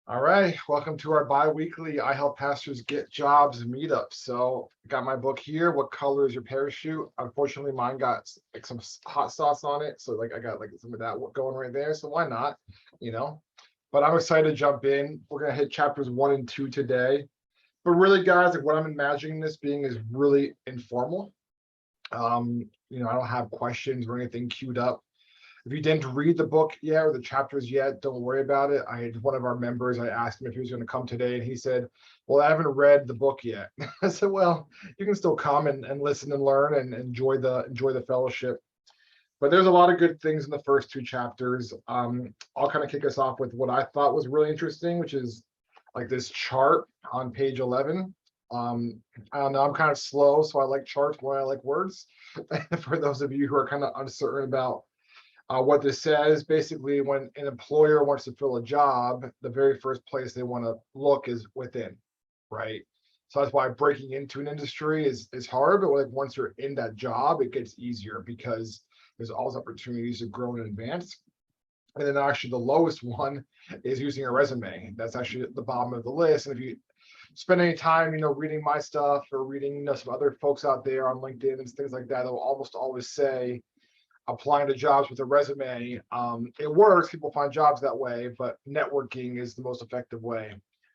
All right, welcome to our bi-weekly I Help Pastors Get Jobs meetup. So got my book here. What color is your parachute? Unfortunately, mine got like some hot sauce on it. So like I got like some of that going right there. So why not, you know? But I'm excited to jump in. We're gonna hit chapters 1 and 2 today. But really, guys, like what I'm imagining this being is really informal. I don't have questions or anything queued up. If you didn't read the book yet or the chapters yet, don't worry about it. I had one of our members, I asked him if he was going to come today, and he said, well, I haven't read the book yet. I said, well, you can still come and listen and learn and enjoy the fellowship. But there's a lot of good things in the first two chapters. I'll kind of kick us off with what I thought was really interesting, which is like this chart on page 11. I don't know, I'm kind of slow, so I like charts more than I like words. For those of you who are kind of uncertain about what this says, basically, when an employer wants to fill a job, the very first place they want to look is within, right? So that's why breaking into an industry is hard, but like once you're in that job, it gets easier because there's always opportunities to grow and advance. And then actually the lowest one is using a resume. That's actually at the bottom of the list. And if you spend any time, reading my stuff or reading, some other folks out there on LinkedIn and things like that, they'll almost always say applying to jobs with a resume. It works, people find jobs that way, but networking is the most effective way.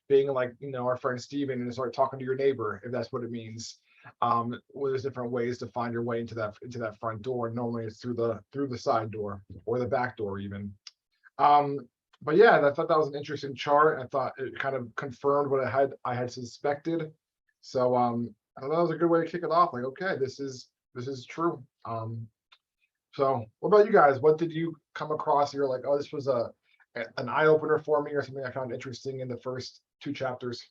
Being like, our friend Steven and start talking to your neighbor, if that's what it means. Well, there's different ways to find your way into that front door. Normally it's through the side door or the back door even. But yeah, I thought that was an interesting chart. I thought it kind of confirmed what I had suspected. So I thought that was a good way to kick it off. Like, okay, this is true. So what about you guys? What did you come across? You're like, oh, this was an eye opener for me, or something I found interesting in the first two chapters.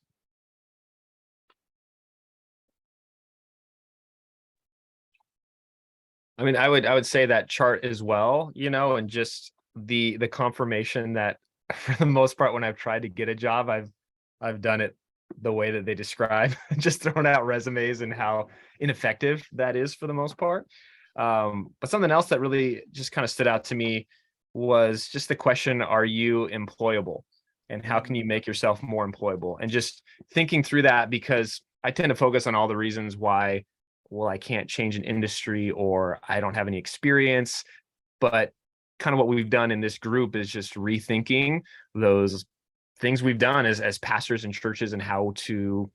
I mean, I would say that chart as well, and just the confirmation that for the most part, when I've tried to get a job, I've done it the way that they describe, just throwing out resumes and how ineffective that is for the most part. But something else that really just kind of stood out to me was just the question, are you employable? And how can you make yourself more employable? And just thinking through that, because I tend to focus on all the reasons why, well, I can't change an industry or I don't have any experience. But kind of what we've done in this group is just rethinking those things we've done as pastors and churches and how to,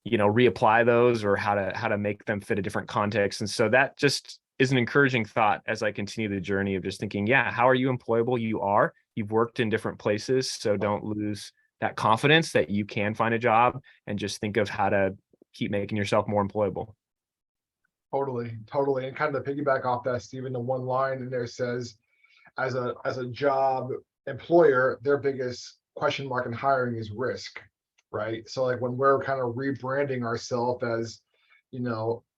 reapply those or how to make them fit a different context. And so that just is an encouraging thought as I continue the journey of just thinking, yeah, how are you employable? You've worked in different places, so don't lose that confidence that you can find a job, and just think of how to keep making yourself more employable. Totally. And kind of to piggyback off that, Stephen, the one line in there says, as a job employer, their biggest question mark in hiring is risk, right? So like when we're kind of rebranding ourselves as,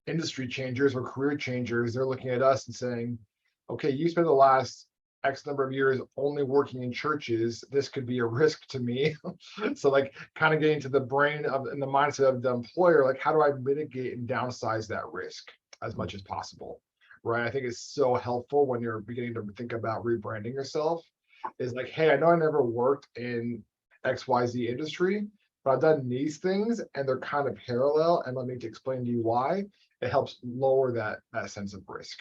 industry changers or career changers, they're looking at us and saying, okay, you spent the last X number of years only working in churches. This could be a risk to me. So like kind of getting to the brain of and the mindset of the employer, like how do I mitigate and downsize that risk as much as possible? Right. I think it's so helpful when you're beginning to think about rebranding yourself. Is like, hey, I know I never worked in XYZ industry, but I've done these things and they're kind of parallel. And let me explain to you why. It helps lower that sense of risk.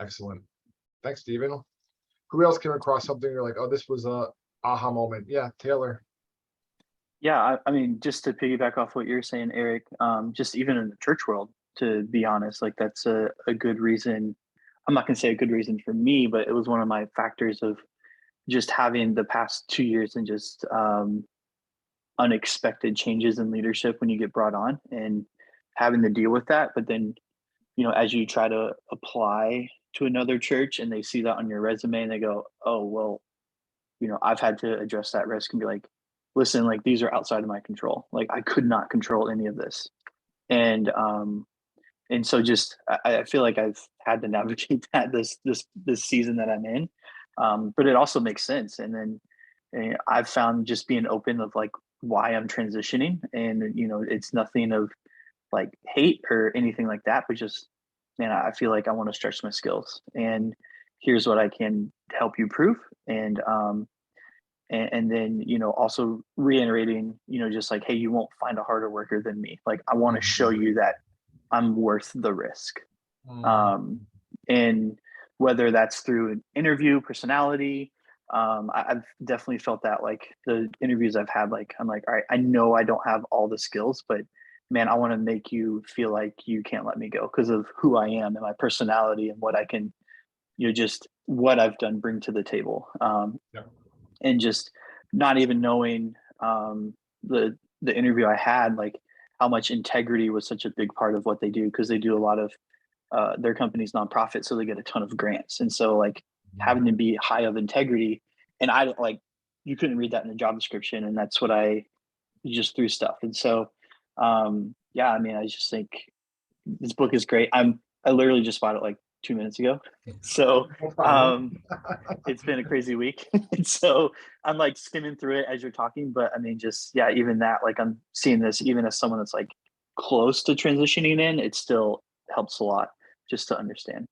Excellent. Thanks, Stephen. Who else came across something you're like, oh, this was a aha moment? Yeah, Taylor. Yeah, I mean, just to piggyback off what you're saying, Eric, just even in the church world, to be honest, like that's a good reason. I'm not gonna say a good reason for me, but it was one of my factors of just having the past 2 years and just unexpected changes in leadership when you get brought on and having to deal with that. But then, as you try to apply to another church and they see that on your resume and they go, oh, well, I've had to address that risk and be like, listen, like these are outside of my control. Like I could not control any of this. And so just I feel like I've had to navigate that this season that I'm in. But it also makes sense. And then I've found just being open of like why I'm transitioning, and it's nothing of like hate or anything like that, but just man, I feel like I want to stretch my skills, and here's what I can help you prove. And and then, you know, also reiterating, you know, just like, hey, you won't find a harder worker than me. Like, I want to show you that I'm worth the risk. Mm. Um, and whether that's through an interview, personality, I've definitely felt that, like the interviews I've had, like I'm like, all right, I know I don't have all the skills, but man, I want to make you feel like you can't let me go because of who I am and my personality and what I can, you know, just what I've done bring to the table. Yeah. And just not even knowing the interview I had, like how much integrity was such a big part of what they do, because they do a lot of their company's nonprofit, so they get a ton of grants, and so like having to be high of integrity, and I like you couldn't read that in the job description, and that's what I just threw stuff, and so yeah, I mean, I just think this book is great. I literally just bought it like 2 minutes ago, so No problem. it's been a crazy week. And so I'm like skimming through it as you're talking, but I mean, just, yeah, even that, like I'm seeing this, even as someone that's like close to transitioning in, it still helps a lot just to understand.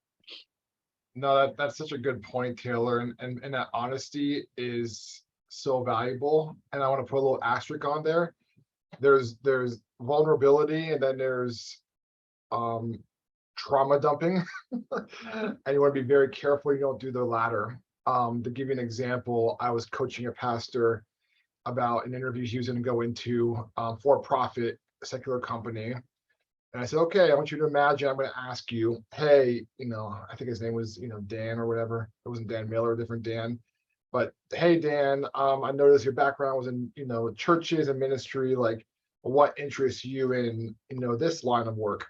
No, that's such a good point, Taylor. And that honesty is so valuable. And I want to put a little asterisk on there. There's vulnerability, and then there's um trauma dumping. And you want to be very careful you don't do the latter. To give you an example, I was coaching a pastor about an interview he was going to go into for-profit secular company. And I said, okay, I want you to imagine, I'm going to ask you, hey, you know, I think his name was, you know, Dan or whatever. It wasn't Dan Miller, a different Dan. But hey, Dan, I noticed your background was in, you know, churches and ministry. Like, what interests you in, you know, this line of work?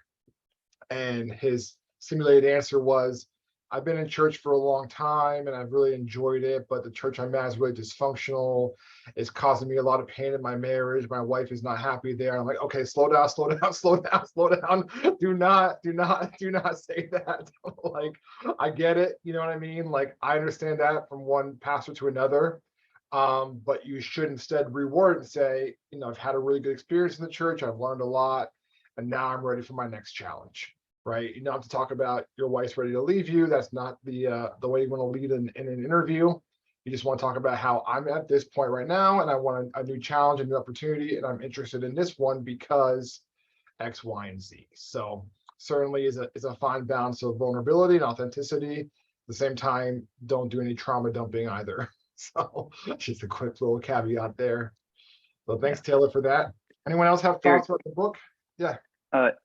And his simulated answer was, I've been in church for a long time and I've really enjoyed it, but the church I'm at is really dysfunctional. It's causing me a lot of pain in my marriage. My wife is not happy there. I'm like, okay, slow down, slow down, slow down, slow down. Do not say that. Like, I get it. You know what I mean? Like, I understand that from one pastor to another. But you should instead reward and say, you know, I've had a really good experience in the church. I've learned a lot, and now I'm ready for my next challenge. Right? You don't have to talk about your wife's ready to leave you. That's not the way you want to lead in an interview. You just want to talk about how I'm at this point right now, and I want a new challenge, a new opportunity, and I'm interested in this one because X, Y, and Z. So certainly is a fine balance of vulnerability and authenticity. At the same time, don't do any trauma dumping either. So just a quick little caveat there. So thanks, Taylor, for that. Anyone else have Eric, thoughts about the book? Yeah.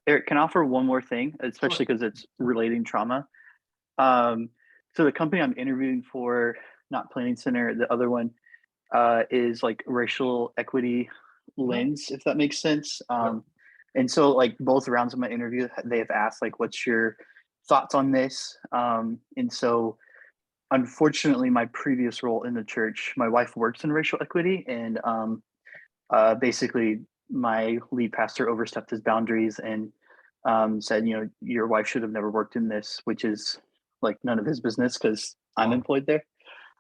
Eric, can I offer one more thing, especially because it's relating trauma? Um, so the company I'm interviewing for, not Planning Center, the other one, is like racial equity lens, if that makes sense. And so like both rounds of my interview, they have asked like, what's your thoughts on this? And so unfortunately, my previous role in the church, my wife works in racial equity, and basically my lead pastor overstepped his boundaries and said, you know, your wife should have never worked in this, which is like none of his business because I'm employed there.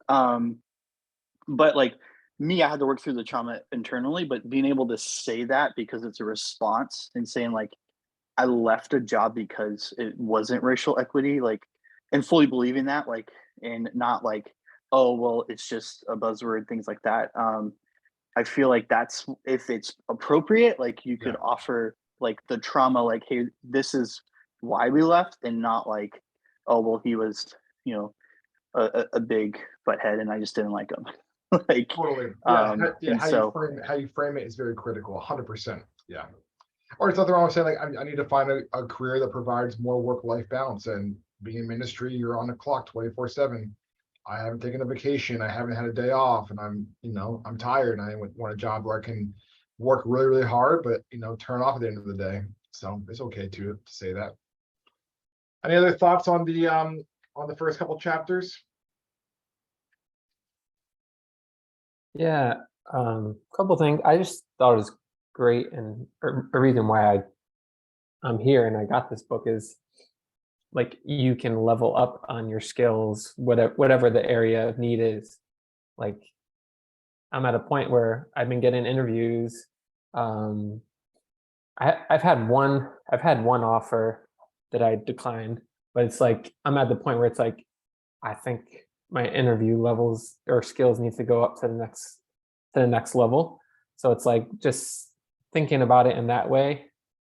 But like me, I had to work through the trauma internally, but being able to say that because it's a response and saying like, I left a job because it wasn't racial equity, like, and fully believing that, like, and not like, oh, well, it's just a buzzword, things like that. I feel like that's, if it's appropriate, like you could Yeah. offer like the trauma, like, hey, this is why we left, and not like, oh, well, he was, you know, a big butthead and I just didn't like him. Like, Totally. Yeah. Yeah. and so How you frame it is very critical. 100%. Yeah. Or it's nothing wrong with saying like I need to find a career that provides more work-life balance. And being in ministry, you're on the clock 24/7. I haven't taken a vacation. I haven't had a day off, and I'm tired. And I want a job where I can work really, really hard, but turn off at the end of the day. So it's okay to say that. Any other thoughts on the first couple chapters? Yeah, couple things. I just thought it was great, and a reason why I'm here and I got this book is like you can level up on your skills, whatever the area of need is. Like I'm at a point where I've been getting interviews. I've had one offer that I declined, but it's like I'm at the point where it's like I think my interview levels or skills need to go up to the next level. So it's like just thinking about it in that way.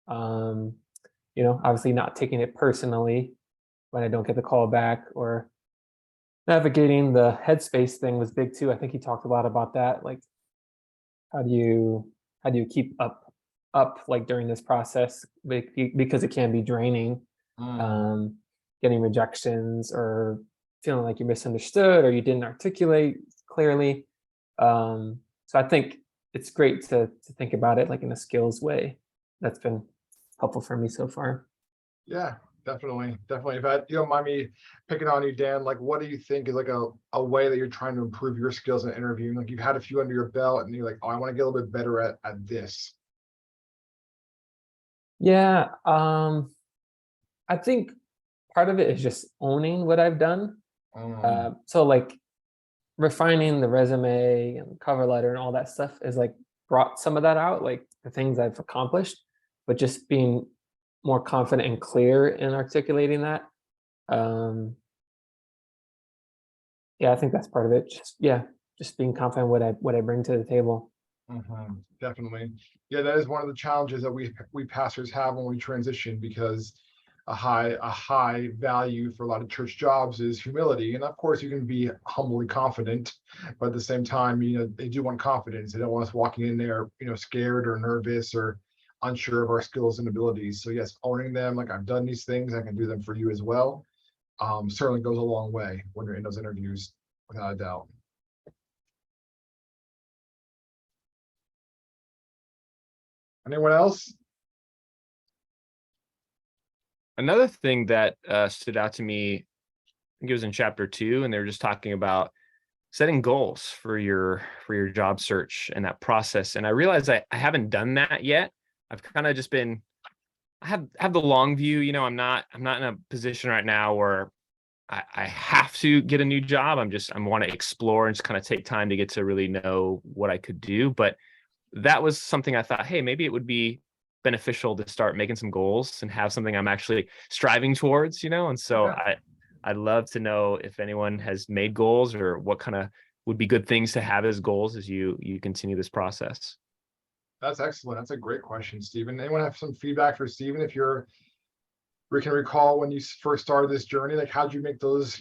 Obviously not taking it personally when I don't get the call back, or navigating the headspace thing was big too. I think he talked a lot about that. Like, how do you keep up like during this process, because it can be draining, getting rejections or feeling like you're misunderstood or you didn't articulate clearly. So I think it's great to think about it like in a skills way. That's been helpful for me so far. Yeah, definitely. If you don't mind me picking on you, Dan, like what do you think is like a way that you're trying to improve your skills in interviewing? Like you've had a few under your belt and you're like, oh, I want to get a little bit better at this. Yeah, I think part of it is just owning what I've done. So like refining the resume and cover letter and all that stuff is like brought some of that out, like the things I've accomplished, but just being more confident and clear in articulating that. Yeah, I think that's part of it. Just being confident what I bring to the table. Definitely. Yeah, that is one of the challenges that we pastors have when we transition, because a high value for a lot of church jobs is humility. And of course you can be humbly confident, but at the same time, they do want confidence. They don't want us walking in there, scared or nervous or unsure of our skills and abilities. So yes, owning them, like I've done these things, I can do them for you as well. Certainly goes a long way when you're in those interviews, without a doubt. Anyone else? Another thing that stood out to me, I think it was in chapter 2, and they were just talking about setting goals for your job search and that process. And I realized I haven't done that yet. I've kind of just been, I have the long view. I'm not in a position right now where I have to get a new job. I want to explore and just kind of take time to get to really know what I could do. But that was something I thought, hey, maybe it would be beneficial to start making some goals and have something I'm actually striving towards, and so Yeah. I'd love to know if anyone has made goals or what kind of would be good things to have as goals as you continue this process. That's excellent. That's a great question, Stephen. Anyone have some feedback for Stephen? If we can recall when you first started this journey, like how'd you make those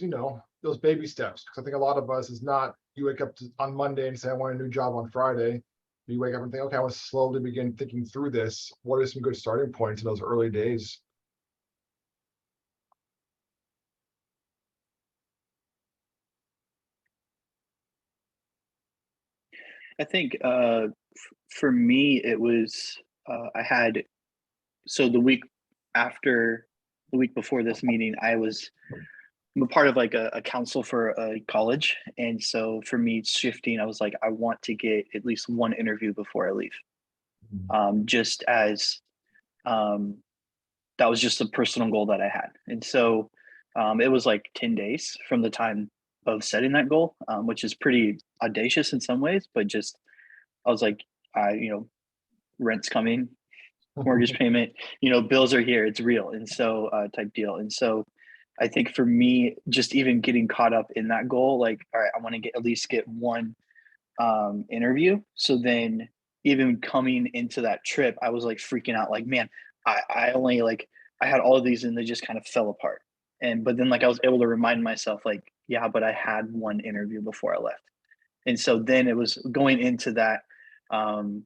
baby steps? Because I think a lot of us is not, you wake up on Monday and say, I want a new job on Friday. You wake up and think, okay, I want to slowly begin thinking through this. What are some good starting points in those early days? I think for me, it was I had, so the week before this meeting, I'm a part of like a council for a college. And so for me shifting, I was like, I want to get at least one interview before I leave. Just as that was just a personal goal that I had. And so it was like 10 days from the time of setting that goal, which is pretty audacious in some ways, but just, I was like, rent's coming, mortgage payment, bills are here, it's real. And so type deal. And so I think for me, just even getting caught up in that goal, like, all right, I want to at least get one interview. So then even coming into that trip, I was like freaking out, like, man, I only like, I had all of these and they just kind of fell apart. But then like I was able to remind myself, like, yeah, but I had one interview before I left. And so then it was going into that, and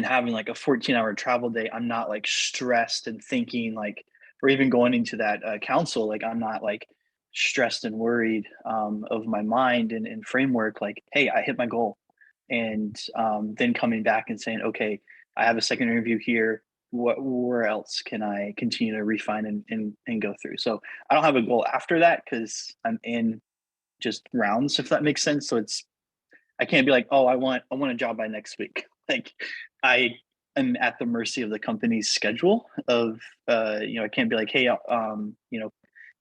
having like a 14-hour travel day, I'm not like stressed and thinking like, or even going into that council, like I'm not like stressed and worried of my mind and framework, like, hey, I hit my goal. And then coming back and saying, okay, I have a second interview here. Where else can I continue to refine and go through? So I don't have a goal after that because I'm in just rounds, if that makes sense. So I can't be like, oh, I want a job by next week. Like I am at the mercy of the company's schedule of, I can't be like, hey, can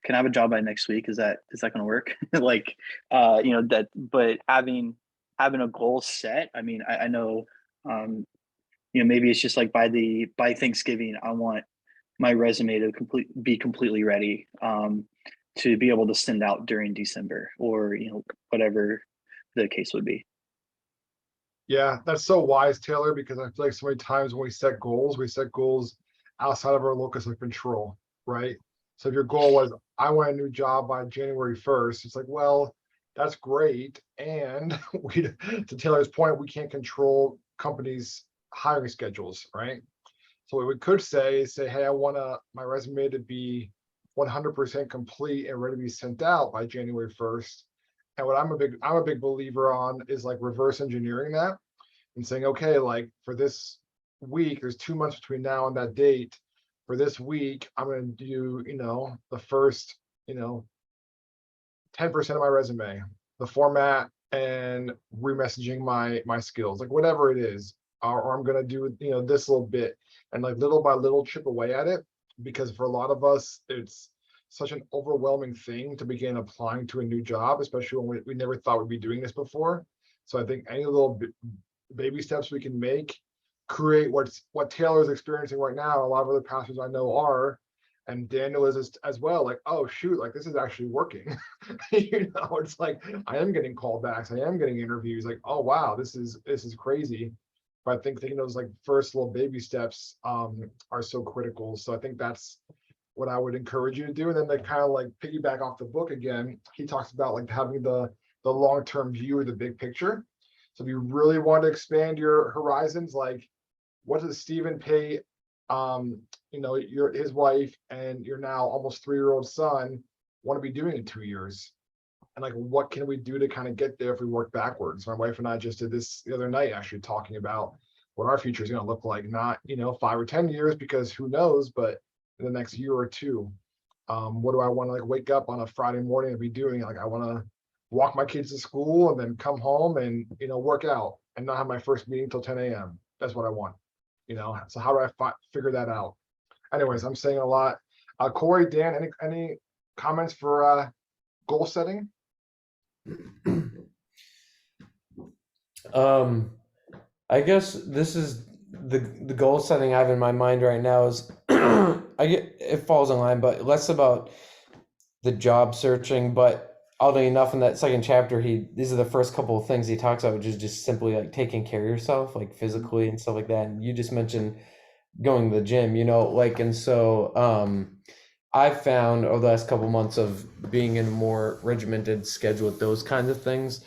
I have a job by next week? Is that going to work? Like, but having a goal set, I mean, I know, maybe it's just like by Thanksgiving, I want my resume to be completely ready. to be able to send out during December, or whatever the case would be. Yeah, that's so wise, Taylor, because I feel like so many times when we set goals outside of our locus of control, right? So if your goal was, I want a new job by January 1st, it's like, well, that's great. And we, to Taylor's point, we can't control companies' hiring schedules, right? So what we could say is hey, I want my resume to be 100% complete and ready to be sent out by January 1st. And what I'm a big believer on is like reverse engineering that and saying, okay, like for this week, there's 2 months between now and that date. For this week, I'm going to do, the first, 10% of my resume, the format and remessaging my skills, like whatever it is, or I'm going to do, this little bit and like little by little chip away at it. Because for a lot of us, it's such an overwhelming thing to begin applying to a new job, especially when we never thought we'd be doing this before. So I think any little baby steps we can make create what Taylor's experiencing right now. A lot of other pastors I know are, and Daniel is as well. Like, oh shoot, like this is actually working. It's like I am getting callbacks, I am getting interviews. Like, oh wow, this is crazy. But I think taking those like first little baby steps are so critical. So I think that's what I would encourage you to do. And then to kind of like piggyback off the book again, he talks about like having the long-term view or the big picture. So if you really want to expand your horizons, like what does Stephen pay his wife and your now almost 3-year-old son want to be doing in 2 years? And like, what can we do to kind of get there if we work backwards? My wife and I just did this the other night, actually talking about what our future is going to look like, not, 5 or 10 years, because who knows, but in the next year or two, what do I want to like wake up on a Friday morning and be doing? Like, I want to walk my kids to school and then come home and, work out and not have my first meeting till 10 a.m. That's what I want, so how do I figure that out? Anyways, I'm saying a lot. Corey, Dan, any comments for goal setting? I guess this is the goal setting I have in my mind right now is it falls in line, but less about the job searching. But oddly enough, in that second chapter, these are the first couple of things he talks about, which is just simply like taking care of yourself, like physically and stuff like that. And you just mentioned going to the gym, and so I've found over the last couple of months of being in a more regimented schedule with those kinds of things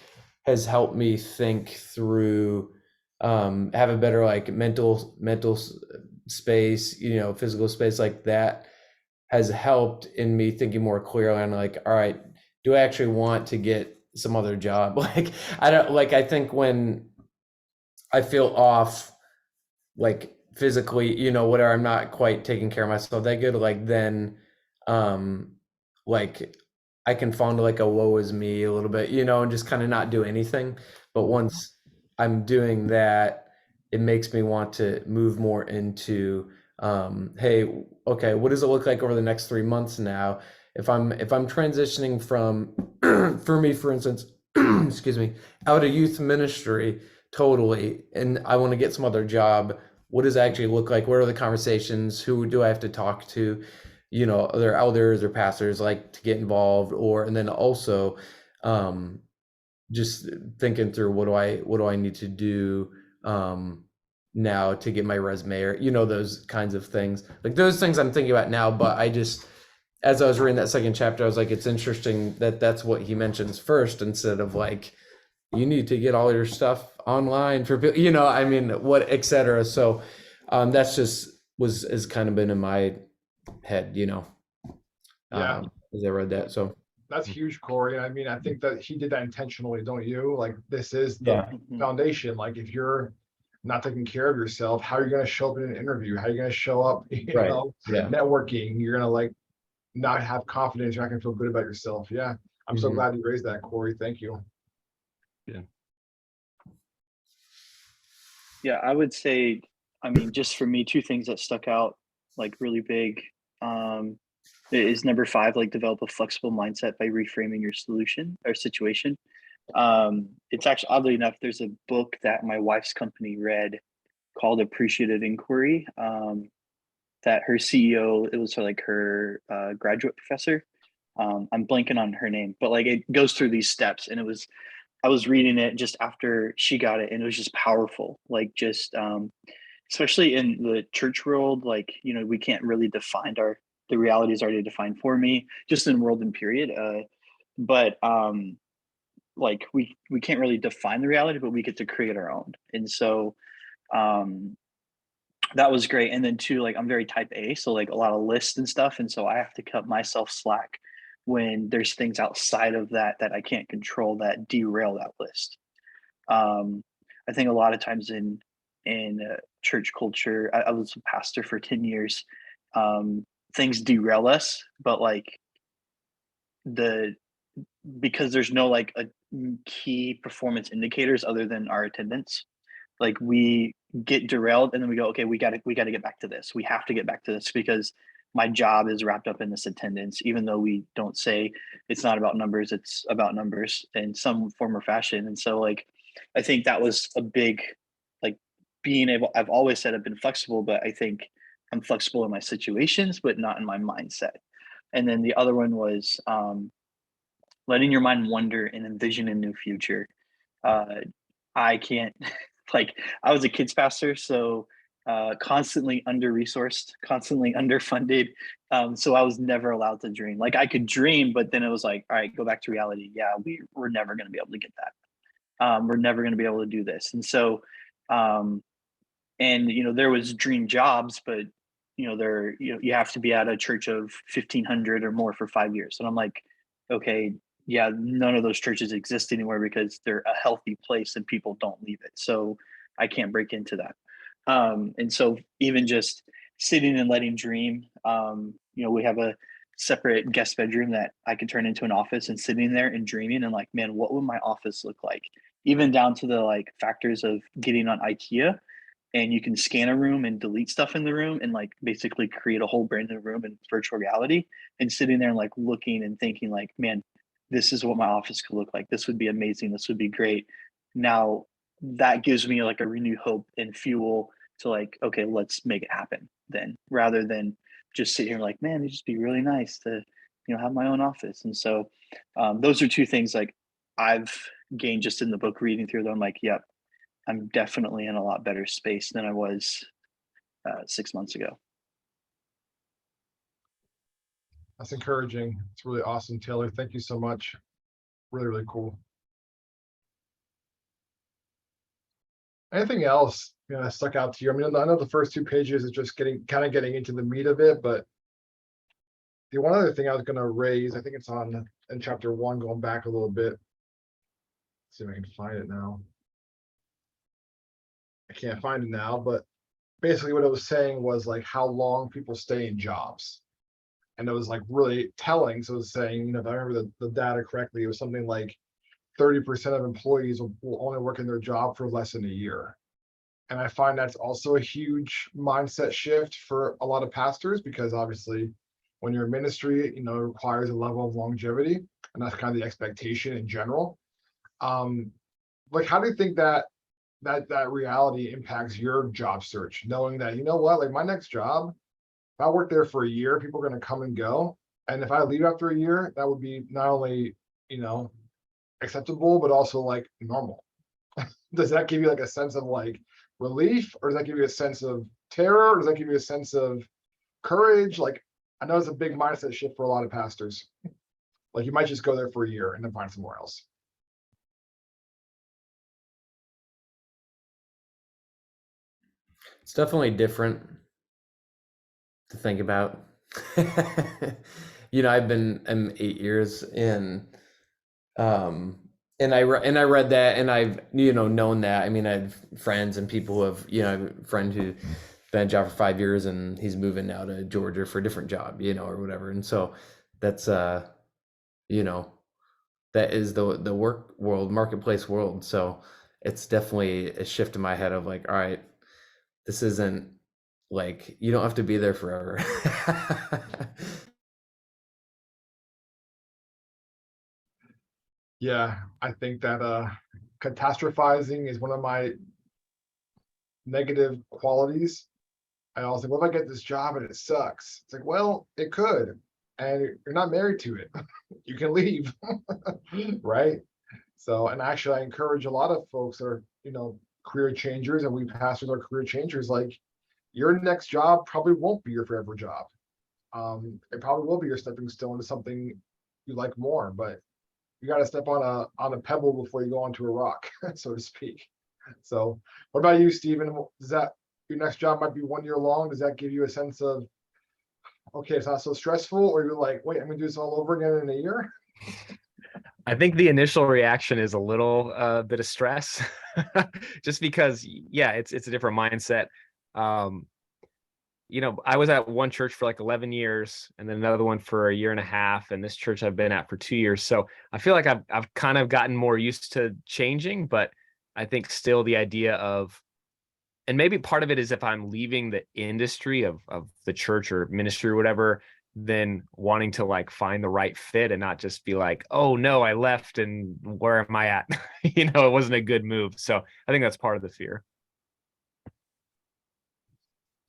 has helped me think through, have a better like mental space, physical space. Like that has helped in me thinking more clearly on like, all right, do I actually want to get some other job? Like, I think when I feel off, like physically, whatever, I'm not quite taking care of myself that good, like then, like I can fall into like a woe is me a little bit, and just kind of not do anything. But once I'm doing that, it makes me want to move more into, hey, okay, what does it look like over the next 3 months now? If I'm transitioning from, for me, for instance, excuse me, out of youth ministry totally, and I want to get some other job, what does it actually look like? What are the conversations? Who do I have to talk to? Other elders or pastors like to get involved, and then also just thinking through what do I need to do now to get my resume, or those kinds of things. Like those things I'm thinking about now, but I just, as I was reading that second chapter, I was like, it's interesting that that's what he mentions first, instead of like, you need to get all your stuff online for people, what, etc. So that's just has kind of been in my head, Yeah. as I read that. So That's huge, Corey. I mean, I think that he did that intentionally, don't you? Like, this is the Yeah. foundation. Like, if you're not taking care of yourself, how are you going to show up in an interview? How are you going to show up, Right. Yeah. networking? You're going to like not have confidence. You're not going to feel good about yourself. Yeah. I'm so Mhm. glad you raised that, Corey. Thank you. Yeah, I would say, just for me, 2 things that stuck out like really big is number 5, like develop a flexible mindset by reframing your solution or situation. It's actually, oddly enough, there's a book that my wife's company read called Appreciative Inquiry, that her CEO, it was like her graduate professor, I'm blanking on her name, but like it goes through these steps, and I was reading it just after she got it, and it was just powerful. Like just especially in the church world, like, you know, we can't really define the reality is already defined for me, just in world and period. But like we can't really define the reality, but we get to create our own. And so um that was great. And then too, like I'm very type A, so like a lot of lists and stuff. And so I have to cut myself slack when there's things outside of that that I can't control that derail that list. I think a lot of times in church culture, I was a pastor for 10 years. Things derail us, but like the because there's no like a key performance indicators other than our attendance. Like we get derailed and then we go, okay, we got to get back to this. We have to get back to this because my job is wrapped up in this attendance, even though we don't say it's not about numbers, it's about numbers in some form or fashion. And so like I think that was a big like being able, I've always said I've been flexible, but I think I'm flexible in my situations, but not in my mindset. And then the other one was letting your mind wander and envision a new future. Uh, I can't like I was a kids pastor, so constantly under resourced, constantly underfunded. So I was never allowed to dream. Like I could dream, but then it was like, all right, go back to reality. Yeah, we're never going to be able to get that. We're never going to be able to do this. And so, and you know, there was dream jobs, but you know, you have to be at a church of 1,500 or more for 5 years. And I'm like, okay, yeah, none of those churches exist anymore because they're a healthy place and people don't leave it. So I can't break into that. And so even just sitting and letting dream, you know, we have a separate guest bedroom that I could turn into an office, and sitting there and dreaming and like, man, what would my office look like? Even down to the like factors of getting on IKEA, and you can scan a room and delete stuff in the room and like basically create a whole brand new room in virtual reality, and sitting there and like looking and thinking like, man, this is what my office could look like. This would be amazing. This would be great. Now that gives me like a renewed hope and fuel to like, okay, let's make it happen then, rather than just sit here like, man, it'd just be really nice to, you know, have my own office. And so those are two things like I've gained just in the book reading through them. Like, yep, I'm definitely in a lot better space than I was 6 months ago. That's encouraging. It's really awesome, Taylor. Thank you so much. Really, really cool. Anything else, you know, that stuck out to you? I mean, I know the first 2 pages is just getting into the meat of it, but the one other thing I was going to raise, I think it's in chapter 1, going back a little bit. Let's see if I can find it now. I can't find it now, but basically what it was saying was like how long people stay in jobs. And it was like really telling. So it was saying, you know, if I remember the data correctly, it was something like 30% of employees will only work in their job for less than a year. And I find that's also a huge mindset shift for a lot of pastors, because obviously when you're in ministry, you know, it requires a level of longevity, and that's kind of the expectation in general. Like, how do you think that reality impacts your job search, knowing that, you know what, like my next job, if I work there for a year, people are going to come and go. And if I leave after a year, that would be not only, you know, acceptable, but also like normal. Does that give you like a sense of like relief, or does that give you a sense of terror? Or does that give you a sense of courage? Like, I know it's a big mindset shift for a lot of pastors. Like you might just go there for a year and then find somewhere else. It's definitely different to think about. You know, I'm 8 years in, and I read that, and I've, you know, known that. I mean, I have friends and people who have, you know, I have a friend who been in a job for 5 years and he's moving now to Georgia for a different job, you know, or whatever. And so that's you know, that is the work world, marketplace world. So it's definitely a shift in my head of like, all right, this isn't like, you don't have to be there forever. Yeah, I think that catastrophizing is one of my negative qualities. I always think, what if I get this job and it sucks? It's like, well, it could. and you're not married to it. You can leave, right? So, and actually, I encourage a lot of folks that are, career changers, and we pastors are career changers. Like, your next job probably won't be your forever job. It probably will be your stepping stone to something you like more, but you got to step on a pebble before you go onto a rock, so to speak. So, what about you, Stephen? Does that your next job might be 1 year long? Does that give you a sense of, okay, it's not so stressful, or you're like, wait, I'm gonna do this all over again in a year? I think the initial reaction is a little bit of stress, just because, yeah, it's a different mindset. I was at one church for like 11 years, and then another one for a year and a half, and this church I've been at for 2 years. So I feel like I've kind of gotten more used to changing, but I think still the idea of, and maybe part of it is if I'm leaving the industry of the church or ministry or whatever, then wanting to like find the right fit and not just be like, oh no, I left and where am I at? It wasn't a good move. So I think that's part of the fear.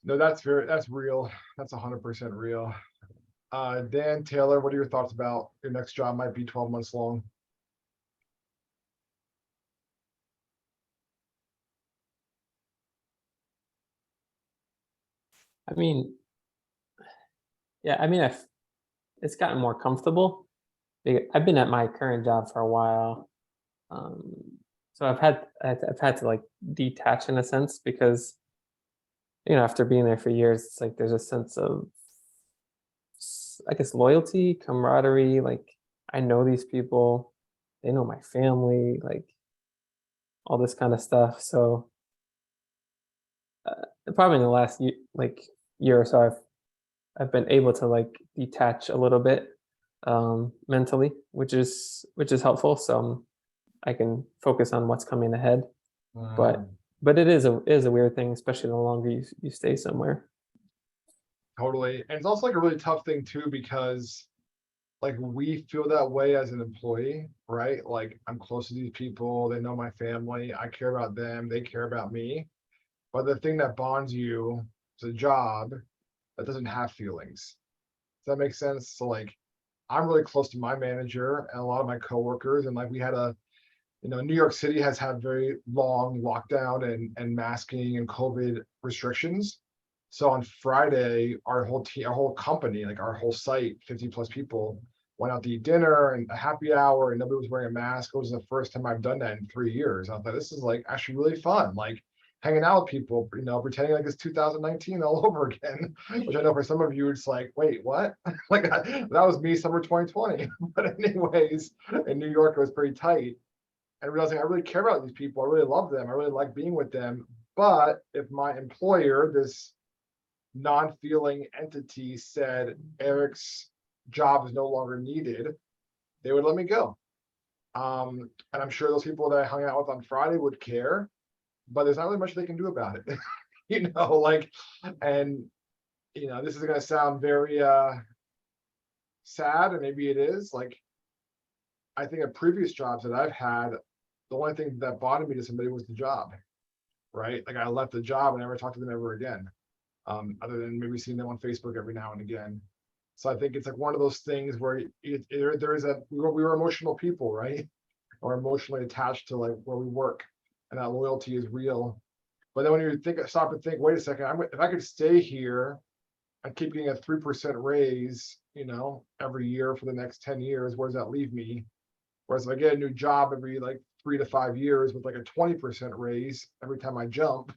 No, that's real. That's 100% real. Dan, Taylor, what are your thoughts about your next job might be 12 months long? I mean, yeah, I mean, it's gotten more comfortable. I've been at my current job for a while, so I've had to like detach in a sense, because after being there for years, it's like there's a sense of, I guess, loyalty, camaraderie. Like, I know these people, they know my family, like all this kind of stuff. So probably in the last year or so, I've been able to like detach a little bit mentally, which is helpful. So I can focus on what's coming ahead. But it is a weird thing, especially the longer you stay somewhere. Totally. And it's also like a really tough thing too, because like we feel that way as an employee, right? Like, I'm close to these people, they know my family, I care about them, they care about me. But the thing that bonds you is a job that doesn't have feelings. Does that make sense? So like, I'm really close to my manager and a lot of my coworkers, and like we had New York City has had very long lockdown and masking and COVID restrictions. So on Friday, our whole team, our whole company, like our whole site, 50 plus people, went out to eat dinner and a happy hour, and nobody was wearing a mask. It was the first time I've done that in 3 years. I thought this is like actually really fun, like hanging out with people, pretending like it's 2019 all over again. Which I know for some of you, it's like, wait, what? Like that was me summer 2020. But anyways, in New York, it was pretty tight. And realizing I really care about these people, I really love them, I really like being with them. But if my employer, this non-feeling entity, said Eric's job is no longer needed, they would let me go. And I'm sure those people that I hung out with on Friday would care, but there's not really much they can do about it. And this is going to sound very sad, and maybe it is. Like, I think at previous jobs that I've had, the only thing that bonded me to somebody was the job, right? Like, I left the job and never talked to them ever again, other than maybe seeing them on Facebook every now and again. So I think it's like one of those things where we were emotional people, right? Or emotionally attached to like where we work, and that loyalty is real. But then when you stop and think, wait a second, if I could stay here and keep getting a 3% raise, every year for the next 10 years, where does that leave me? Whereas if I get a new job every like 3 to 5 years with like a 20% raise every time I jump,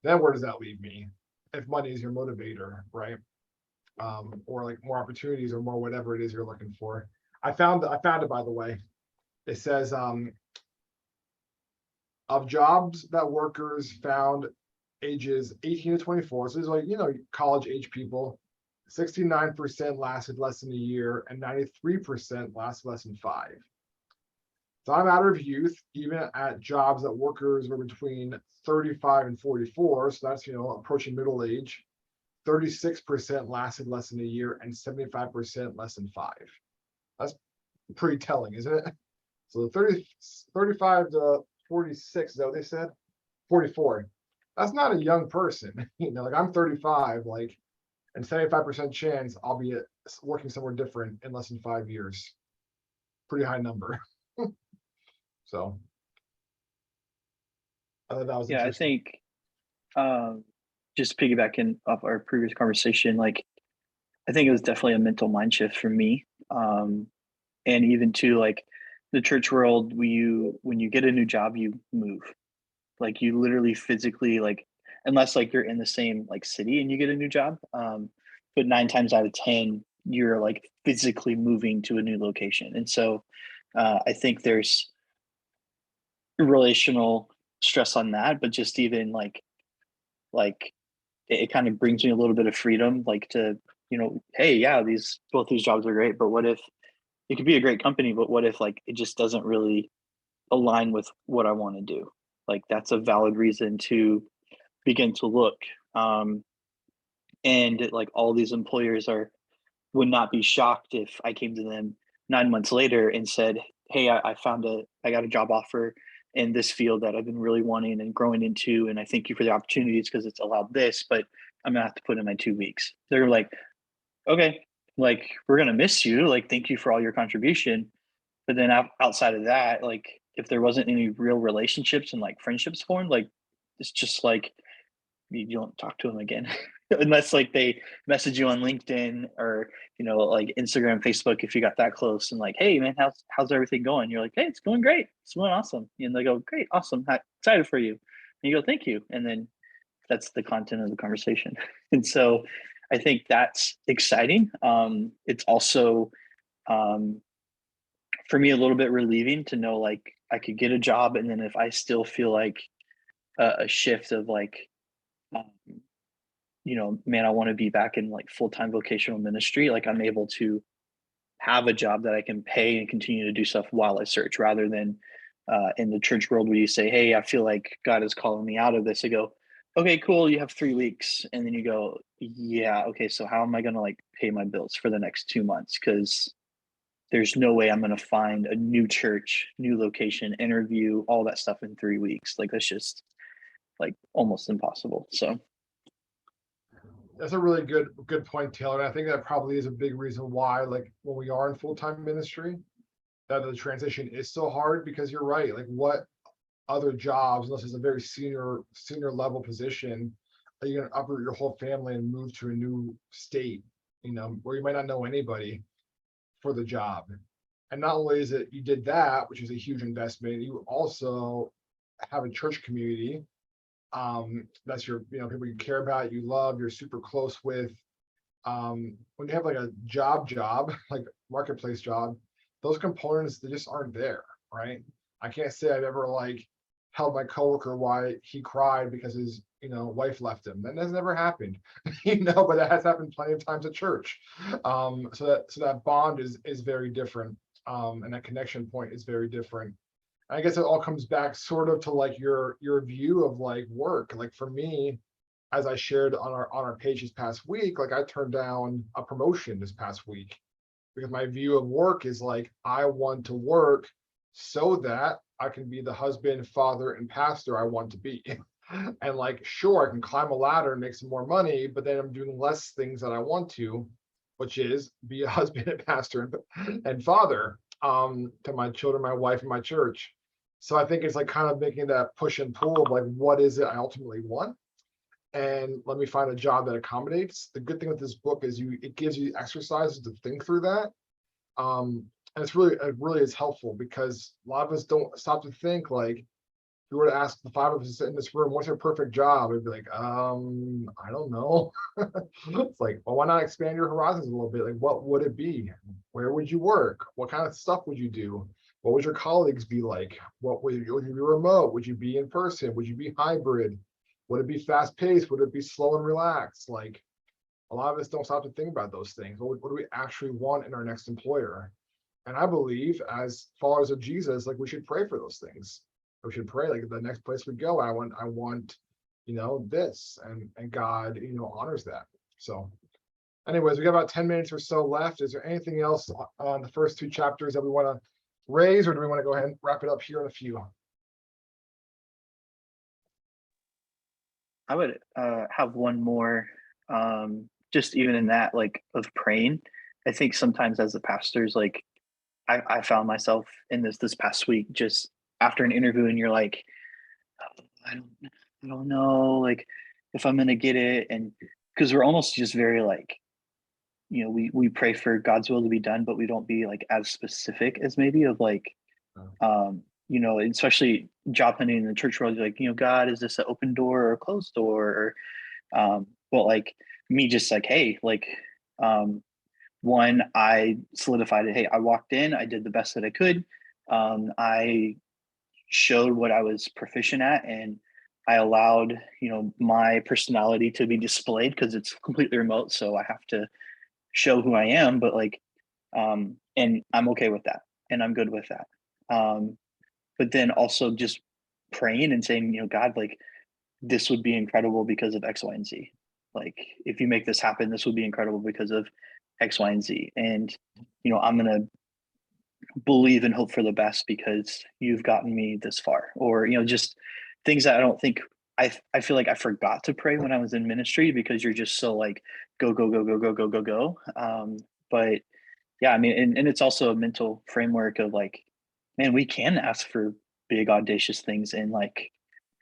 then where does that leave me? If money is your motivator, right? Or like more opportunities or more whatever it is you're looking for. I found it, by the way. It says of jobs that workers found ages 18 to 24, so these are like college age people, 69% lasted less than a year and 93% lasted less than 5. So I'm out of youth, even at jobs that workers were between 35 and 44, so that's approaching middle age. 36% lasted less than a year and 75% less than 5. That's pretty telling, isn't it? So the 35 to 46, is that what they said? 44. That's not a young person. Like, I'm 35, like, and 75% chance I'll be at working somewhere different in less than 5 years. Pretty high number. So. I thought that was Yeah, I interesting. think just piggybacking off our previous conversation, like I think it was definitely a mental mind shift for me. And even to like the church world, when you get a new job, you move. Like you literally physically like unless like you're in the same like city and you get a new job. But 9 times out of 10, you're like physically moving to a new location. And so I think there's relational stress on that, but just even like it kind of brings me a little bit of freedom, like to, hey, yeah, both these jobs are great, but what if it could be a great company, but what if like it just doesn't really align with what I want to do? Like that's a valid reason to begin to look. And like all these employers would not be shocked if I came to them 9 months later and said, "Hey, I got a job offer in this field that I've been really wanting and growing into, and I thank you for the opportunities because it's allowed this, but I'm gonna have to put in my 2 weeks." They're like, "Okay, like we're gonna miss you. Like, thank you for all your contribution." But then outside of that, like if there wasn't any real relationships and like friendships formed, like it's just like you don't talk to them again unless like they message you on LinkedIn or like Instagram, Facebook if you got that close and like, hey man, how's everything going? You're like, hey, it's going great, it's going awesome, and they go, great, awesome, excited for you, and you go, thank you, and then that's the content of the conversation. And so I think that's exciting. It's also um, for me a little bit relieving to know like I could get a job and then if I still feel like a shift of like um, man, I want to be back in like full-time vocational ministry. Like I'm able to have a job that I can pay and continue to do stuff while I search rather than in the church world where you say, hey, I feel like God is calling me out of this. I go, okay, cool. You have 3 weeks. And then you go, yeah, okay. So how am I going to like pay my bills for the next 2 months? Because there's no way I'm going to find a new church, new location, interview, all that stuff in 3 weeks. Like that's just like almost impossible. So That's a really good point, Taylor. And I think that probably is a big reason why, like when we are in full-time ministry, that the transition is so hard because you're right. Like what other jobs, unless it's a very senior level position, are you gonna uproot your whole family and move to a new state, where you might not know anybody for the job? And not only is it you did that, which is a huge investment, you also have a church community that's your people you care about, you love, you're super close with. When you have like a job like marketplace job, those components, they just aren't there, right? I can't say I've ever like held my coworker why he cried because his wife left him. That has never happened. But that has happened plenty of times at church. So that bond is very different, and that connection point is very different. I guess it all comes back sort of to like your view of like work. Like for me, as I shared on our page this past week, like I turned down a promotion this past week because my view of work is like I want to work so that I can be the husband, father, and pastor I want to be. And like, sure, I can climb a ladder and make some more money, but then I'm doing less things that I want to, which is be a husband and pastor and father to my children, my wife, and my church. So I think it's like kind of making that push and pull of like, what is it I ultimately want? And let me find a job that accommodates. The good thing with this book is it gives you exercises to think through that. And it really is helpful because a lot of us don't stop to think like, if you were to ask the 5 of us in this room, what's your perfect job? It'd be like, I don't know. It's like, well, why not expand your horizons a little bit? Like, what would it be? Where would you work? What kind of stuff would you do? What would your colleagues be like? Would you be remote? Would you be in person? Would you be hybrid? Would it be fast paced? Would it be slow and relaxed? Like a lot of us don't stop to think about those things. What do we actually want in our next employer? And I believe as followers of Jesus, like we should pray for those things. We should pray like the next place we go, I want, this, and God, honors that. So anyways, we got about 10 minutes or so left. Is there anything else on the first 2 chapters that we want to raise, or do we want to go ahead and wrap it up here in a few? I would have one more, just even in that, like of praying I think sometimes as a pastors, like I found myself in this past week, just after an interview, and you're like, "Oh, I don't know, like if I'm gonna get it," and because we're almost just very like, we pray for God's will to be done, but we don't be like as specific as maybe of like, and especially job hunting in the church world, you're like, God, is this an open door or a closed door? Or but like me just like, hey, like one, I solidified it. Hey, I walked in, I did the best that I could. I showed what I was proficient at, and I allowed, my personality to be displayed because it's completely remote. So I have to show who I am, but like, and I'm okay with that, and I'm good with that. But then also just praying and saying, God, like this would be incredible because of X, Y, and Z. Like if you make this happen, this would be incredible because of X, Y, and Z. And I'm gonna believe and hope for the best because you've gotten me this far. Or just things that I don't think I feel like I forgot to pray when I was in ministry because you're just so like go go go go go go go go. But yeah, I mean, and it's also a mental framework of like, man, we can ask for big audacious things and like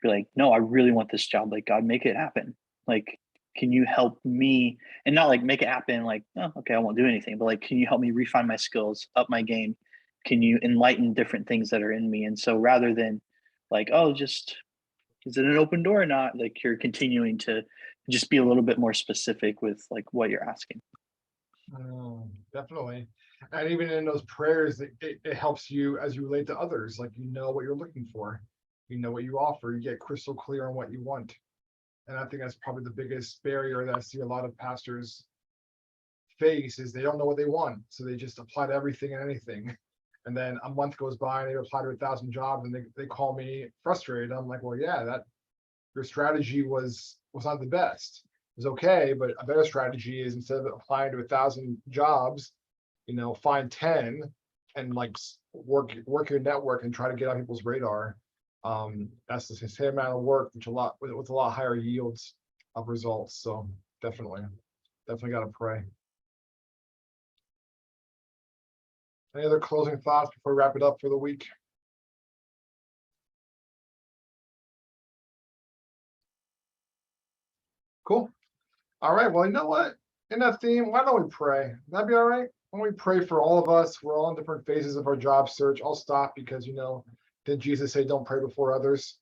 be like, no, I really want this job. Like, God, make it happen. Like, can you help me? And not like make it happen like, oh, okay, I won't do anything, but like, can you help me refine my skills, up my game? Can you enlighten different things that are in me? And so rather than like, oh, just is it an open door or not? Like you're continuing to just be a little bit more specific with like what you're asking. Definitely. And even in those prayers, it helps you as you relate to others. Like, what you're looking for, what you offer, you get crystal clear on what you want. And I think that's probably the biggest barrier that I see a lot of pastors face is they don't know what they want. So they just apply to everything and anything. And then a month goes by and they apply to 1,000 jobs and they call me frustrated. I'm like, well, yeah, that your strategy was not the best. It was okay, but a better strategy is instead of applying to 1,000 jobs, find 10 and like work your network and try to get on people's radar. That's the same amount of work, with a lot higher yields of results. So definitely got to pray. Any other closing thoughts before we wrap it up for the week? Cool. All right. Well, you know what? In that theme, why don't we pray? That'd be all right. Why don't we pray for all of us? We're all in different phases of our job search. I'll stop because, did Jesus say don't pray before others?